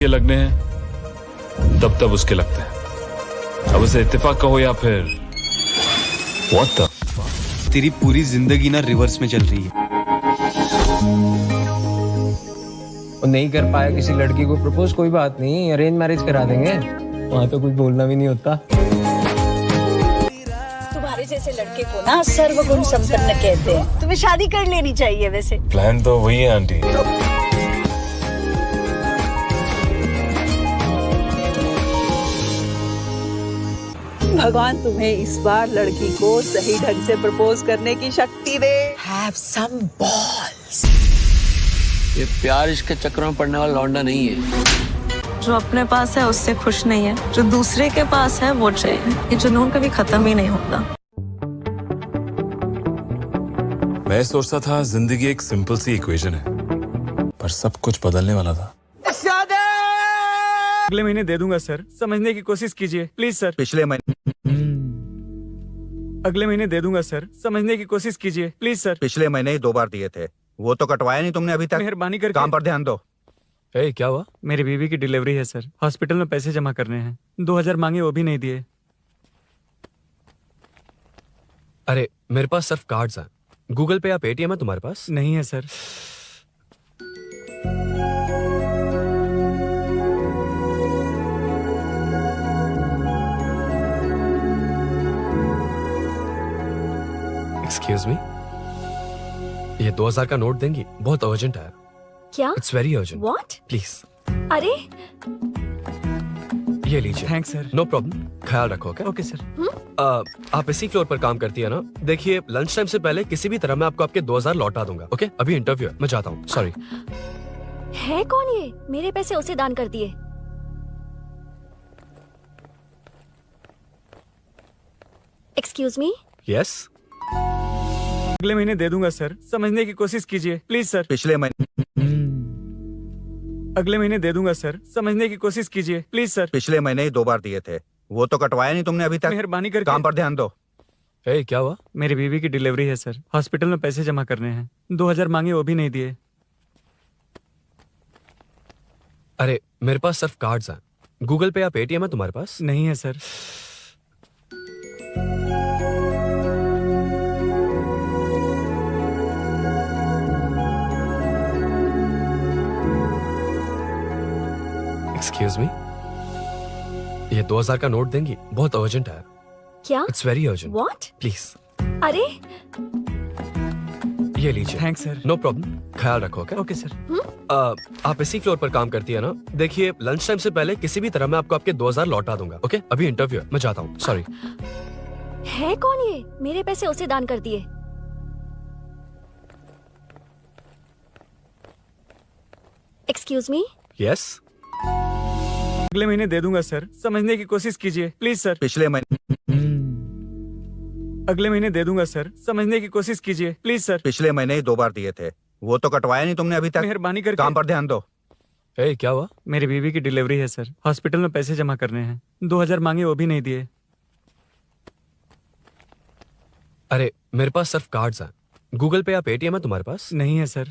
के लगने हैं तब तब उसके लगते हैं। अब उसे इत्तेफाक कहो या फिर व्हाट द तेरी पूरी जिंदगी ना रिवर्स में चल रही है। वो नहीं कर पाया किसी लड़की को प्रपोज, कोई बात नहीं, अरेंज मैरिज करा देंगे, वहां तो कुछ बोलना भी नहीं होता। तुम्हारे जैसे लड़के को ना सर्वगुण संपन्न कहते हैं। तुम्हें शादी कर लेनी चाहिए वैसे। प्लान तो वही है आंटी। भगवान तुम्हें इस बार लड़की को सही ढंग से प्रपोज करने की शक्ति दे। Have some balls. ये प्यार इसके चक्कर में पड़ने वाला लौंडा नहीं है। जो अपने पास है उससे खुश नहीं है, जो दूसरे के पास है वो चाहिए। ये जुनून कभी खत्म ही नहीं होता। मैं सोचता था जिंदगी एक सिंपल सी इक्वेशन है, पर सब कुछ बदलने वाला था। अगले महीने दे दूंगा सर, समझने की कोशिश कीजिए प्लीज सर। पिछले महीने अगले महीने दे दूंगा सर, समझने की कोशिश कीजिए प्लीज सर। पिछले महीने ही 2 बार दिए थे, वो तो कटवाया नहीं तुमने अभी तक। मेहरबानी करके काम पर ध्यान दो। क्या हुआ? मेरी बीवी की डिलीवरी है सर, हॉस्पिटल में पैसे जमा करने हैं। 2000 मांगे वो भी नहीं दिए। अरे मेरे पास सिर्फ कार्ड्स हैं। गूगल पे या पेटीएम है तुम्हारे पास? नहीं है सर। एक्सक्यूज मी, ये 2000 का नोट देंगी? बहुत अर्जेंट है। क्या? It's very urgent. What? Please अरे ये लीजिए। Thanks sir. नो प्रॉब्लम, ख्याल रखो। Okay sir. आप इसी फ्लोर पर काम करती है ना? देखिए लंच टाइम से पहले किसी भी तरह मैं आपको आपके 2000 लौटा दूंगा। ओके, अभी इंटरव्यू है, मैं जाता हूँ। सॉरी। है कौन ये? मेरे पैसे उसे दान कर दिए। Excuse me. यस। अगले महीने दे दूंगा सर, समझने की कोशिश कीजिए प्लीज सर। पिछले महीने अगले महीने दे दूंगा सर, समझने की कोशिश कीजिए प्लीज सर। पिछले महीने ही 2 बार दिए थे, वो तो कटवाया नहीं तुमने अभी तक। मेहरबानी करके काम पर ध्यान दो। क्या हुआ? मेरी बीवी की डिलीवरी है सर, हॉस्पिटल में पैसे जमा करने हैं। 2000 मांगे वो भी नहीं दिए। अरे मेरे पास सिर्फ कार्ड्स हैं। गूगल पे या पेटीएम है तुम्हारे पास? नहीं है सर। एक्सक्यूज मी, ये 2000 का नोट देंगी? बहुत अर्जेंट है। क्या? It's very urgent. What? Please अरे ये लीजिए। Thanks sir. नो प्रॉब्लम, ख्याल रखो। Okay sir. आप इसी फ्लोर पर काम करती है ना? देखिए लंच टाइम से पहले किसी भी तरह मैं आपको आपके 2000 लौटा दूंगा। ओके, अभी इंटरव्यू है, मैं जाता हूँ। सॉरी। है कौन ये? मेरे पैसे उसे दान कर दिए। Excuse me. यस। अगले महीने दे दूंगा सर, समझने की कोशिश कीजिए प्लीज सर। पिछले महीने अगले महीने दे दूंगा सर, समझने की कोशिश कीजिए प्लीज सर। पिछले महीने ही 2 बार दिए थे, वो तो कटवाया नहीं तुमने अभी तक। मेहरबानी करके काम पर ध्यान दो। क्या हुआ? मेरी बीवी की डिलीवरी है सर, हॉस्पिटल में पैसे जमा करने हैं। 2000 मांगे वो भी नहीं दिए। अरे मेरे पास सिर्फ कार्ड्स हैं। गूगल पे या पेटीएम है तुम्हारे पास? नहीं है सर।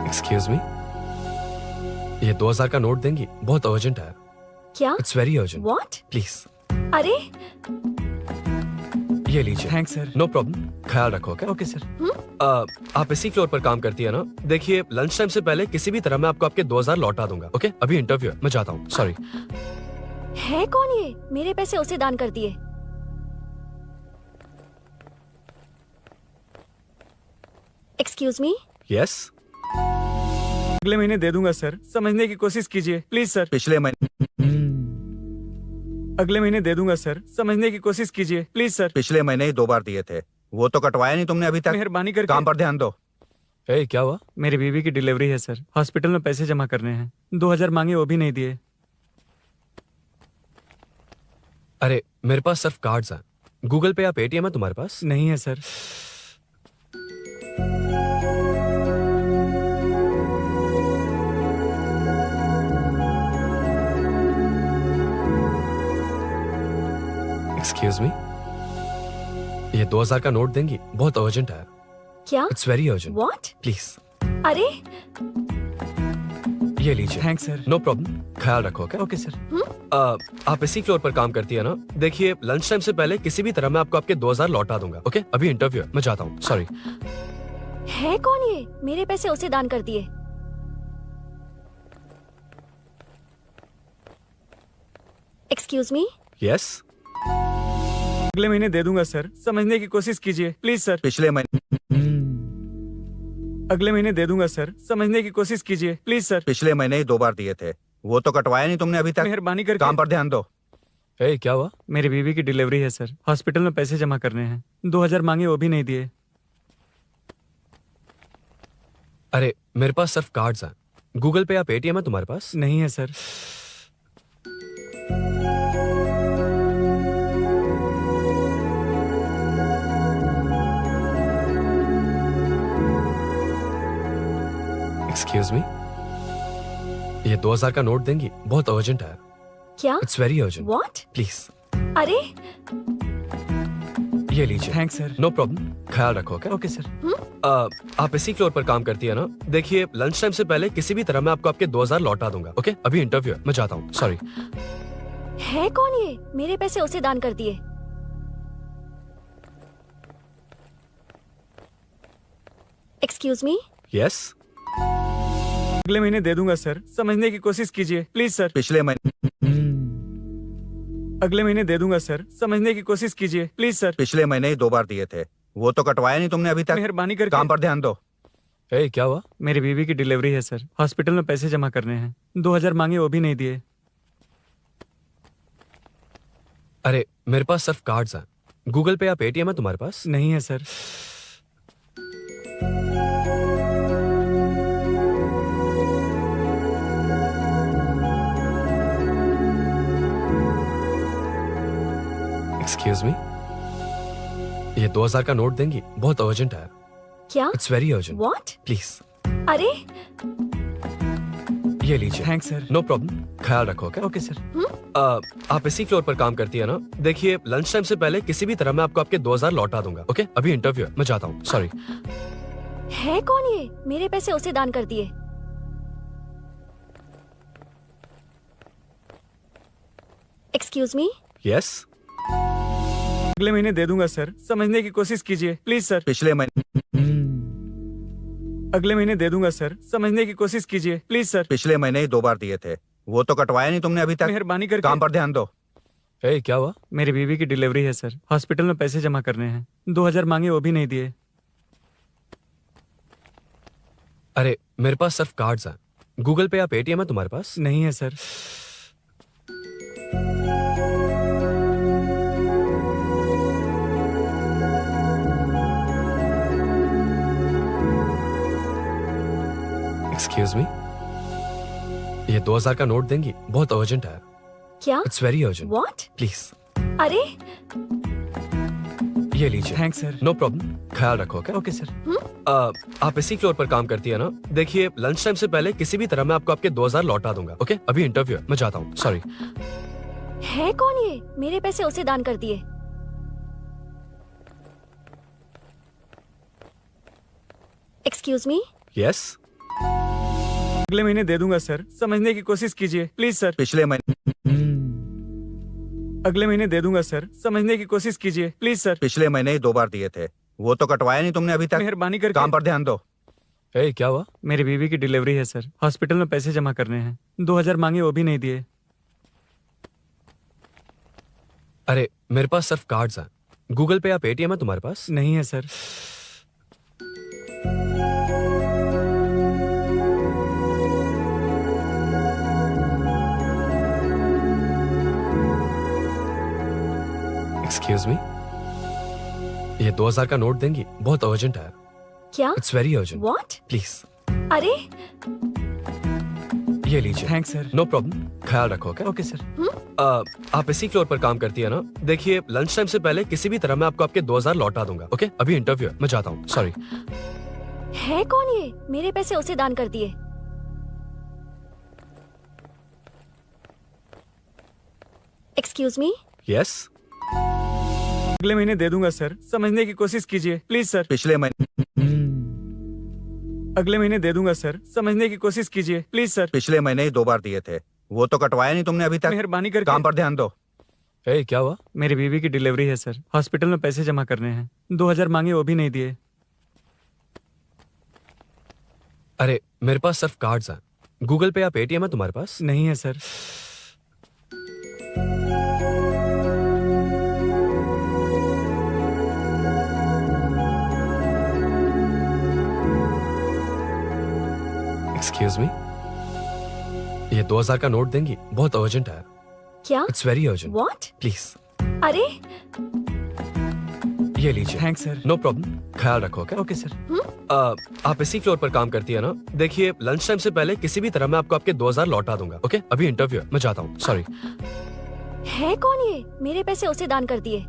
एक्सक्यूज मी, ये 2000 का नोट देंगी? बहुत अर्जेंट है। क्या? It's very urgent. What? Please अरे ये लीजिए। Thanks sir. नो प्रॉब्लम, ख्याल रखो। Okay sir. आप इसी फ्लोर पर काम करती है ना? देखिए लंच टाइम से पहले किसी भी तरह मैं आपको आपके 2000 लौटा दूंगा। ओके, अभी इंटरव्यू है, मैं जाता हूँ। सॉरी। है कौन ये? मेरे पैसे उसे दान कर दिए। Excuse me. यस। अगले महीने दे दूंगा सर, समझने की कोशिश कीजिए प्लीज सर। पिछले महीने अगले महीने दे दूंगा सर, समझने की कोशिश कीजिए प्लीज सर। पिछले महीने ही 2 बार दिए थे, वो तो कटवाया नहीं तुमने अभी तक। मेहरबानी करके काम पर ध्यान दो। क्या हुआ? मेरी बीवी की डिलीवरी है सर, हॉस्पिटल में पैसे जमा करने हैं। 2000 मांगे वो भी नहीं दिए। अरे मेरे पास सिर्फ कार्ड्स हैं। गूगल पे या पेटीएम है तुम्हारे पास? नहीं है सर। एक्सक्यूज मी, ये 2000 का नोट देंगी? बहुत अर्जेंट है। क्या? It's very urgent. What? Please अरे ये लीजिए। Thanks sir. नो प्रॉब्लम, ख्याल रखो। Okay sir. आप इसी फ्लोर पर काम करती है ना? देखिए लंच टाइम से पहले किसी भी तरह मैं आपको आपके 2000 लौटा दूंगा। ओके, अभी इंटरव्यू है, मैं जाता हूँ। सॉरी। है कौन ये? मेरे पैसे उसे दान कर दिए। Excuse me. यस, अगले महीने दे दूंगा सर, समझने की कोशिश कीजिए प्लीज सर। पिछले महीने अगले महीने दे दूंगा सर, समझने की कोशिश कीजिए प्लीज सर। पिछले महीने ही 2 बार दिए थे, वो तो कटवाया नहीं तुमने अभी तक। मेहरबानी करके। काम पर ध्यान दो। ए क्या हुआ? मेरी बीवी की डिलीवरी है सर, हॉस्पिटल में पैसे जमा करने हैं। 2000 मांगे, वो भी नहीं दिए। अरे मेरे पास सिर्फ कार्ड्स हैं। गूगल पे या पेटीएम है तुम्हारे पास? नहीं है सर। एक्सक्यूज मी, ये 2000 का नोट देंगी? बहुत अर्जेंट है। क्या? It's very urgent. What? Please अरे ये लीजिए। Thanks sir. नो प्रॉब्लम, ख्याल रखो। Okay sir. आप इसी फ्लोर पर काम करती है ना? देखिए लंच टाइम से पहले किसी भी तरह मैं आपको आपके 2000 लौटा दूंगा। ओके, अभी इंटरव्यू है, मैं जाता हूँ। सॉरी। है कौन ये? मेरे पैसे उसे दान कर दिए। Excuse me. यस, अगले महीने दे दूंगा सर, समझने की कोशिश कीजिए प्लीज सर। पिछले महीने अगले महीने दे दूंगा सर, समझने की कोशिश कीजिए प्लीज सर। पिछले महीने ही 2 बार दिए थे, वो तो कटवाया नहीं तुमने अभी तक। मेहरबानी करके। काम पर ध्यान दो। ए क्या हुआ? मेरी बीवी की डिलीवरी है सर, हॉस्पिटल में पैसे जमा करने हैं। 2000 मांगे, वो भी नहीं दिए। अरे मेरे पास सिर्फ कार्ड्स हैं। गूगल पे या पेटीएम है तुम्हारे पास? नहीं है सर। एक्सक्यूज मी, ये 2000 का नोट देंगी? बहुत अर्जेंट है। क्या? It's very urgent. What? Please अरे ये लीजिए। Thanks sir. नो प्रॉब्लम, ख्याल रखो। Okay sir. आप इसी फ्लोर पर काम करती है ना? देखिए लंच टाइम से पहले किसी भी तरह मैं आपको आपके 2000 लौटा दूंगा। ओके, अभी इंटरव्यू है, मैं जाता हूँ। सॉरी। है कौन ये? मेरे पैसे उसे दान कर दिए। Excuse me. यस, अगले महीने दे दूंगा सर, समझने की कोशिश कीजिए प्लीज सर। पिछले महीने अगले महीने दे दूंगा सर, समझने की कोशिश कीजिए प्लीज सर। पिछले महीने ही 2 बार दिए थे, वो तो कटवाया नहीं तुमने अभी तक। मेहरबानी करके। काम पर ध्यान दो। ए क्या हुआ? मेरी बीवी की डिलीवरी है सर, हॉस्पिटल में पैसे जमा करने हैं। 2000 मांगे, वो भी नहीं दिए। अरे मेरे पास सिर्फ कार्ड्स हैं। गूगल पे या पेटीएम है तुम्हारे पास? नहीं है सर। एक्सक्यूज मी, ये 2000 का नोट देंगी? बहुत अर्जेंट है। क्या? It's very urgent. What? Please अरे ये लीजिए। Thanks sir. नो प्रॉब्लम, ख्याल रखो। Okay sir. आप इसी फ्लोर पर काम करती है ना? देखिए लंच टाइम से पहले किसी भी तरह मैं आपको आपके 2000 लौटा दूंगा। ओके, अभी इंटरव्यू है, मैं जाता हूँ। सॉरी। है कौन ये? मेरे पैसे उसे दान कर दिए। Excuse me. यस, अगले महीने दे दूंगा सर, समझने की कोशिश कीजिए प्लीज सर। पिछले महीने अगले महीने दे दूंगा सर, समझने की कोशिश कीजिए प्लीज सर। पिछले महीने ही 2 बार दिए थे, वो तो कटवाया नहीं तुमने अभी तक। मेहरबानी करके। काम पर ध्यान दो। ए क्या हुआ? मेरी बीवी की डिलीवरी है सर, हॉस्पिटल में पैसे जमा करने हैं। 2000 मांगे, वो भी नहीं दिए। अरे मेरे पास सिर्फ कार्ड्स हैं। गूगल पे या पेटीएम है तुम्हारे पास? नहीं है सर। एक्सक्यूज मी, ये 2000 का नोट देंगी? बहुत अर्जेंट है। क्या? It's very urgent. What? Please अरे ये लीजिए। Thanks sir. नो प्रॉब्लम, ख्याल रखो। Okay sir. आप इसी फ्लोर पर काम करती है ना? देखिए लंच टाइम से पहले किसी भी तरह मैं आपको आपके 2000 लौटा दूंगा। ओके, अभी इंटरव्यू है, मैं जाता हूँ। सॉरी। है कौन ये? मेरे पैसे उसे दान कर दिए। Excuse me. यस, अगले महीने दे दूंगा सर, समझने की कोशिश कीजिए प्लीज सर। पिछले महीने अगले महीने दे दूंगा सर, समझने की कोशिश कीजिए प्लीज सर। पिछले महीने ही 2 बार दिए थे, वो तो कटवाया नहीं तुमने अभी तक। मेहरबानी करके। काम पर ध्यान दो। ए, क्या हुआ? मेरी बीवी की डिलीवरी है सर, हॉस्पिटल में पैसे जमा करने हैं। 2000 मांगे, वो भी नहीं दिए। अरे मेरे पास सिर्फ कार्ड्स हैं। गूगल पे या पेटीएम है तुम्हारे पास? नहीं है सर। एक्सक्यूज मी, ये 2000 का नोट देंगी? बहुत अर्जेंट है। क्या? It's very urgent. What? Please अरे ये लीजिए। Thanks sir. नो प्रॉब्लम, ख्याल रखो। Okay sir. आप इसी फ्लोर पर काम करती है ना? देखिए लंच टाइम से पहले किसी भी तरह मैं आपको आपके 2000 लौटा दूंगा। ओके, अभी इंटरव्यू है, मैं जाता हूँ। सॉरी। है कौन ये? मेरे पैसे उसे दान कर दिए।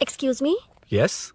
Excuse me, yes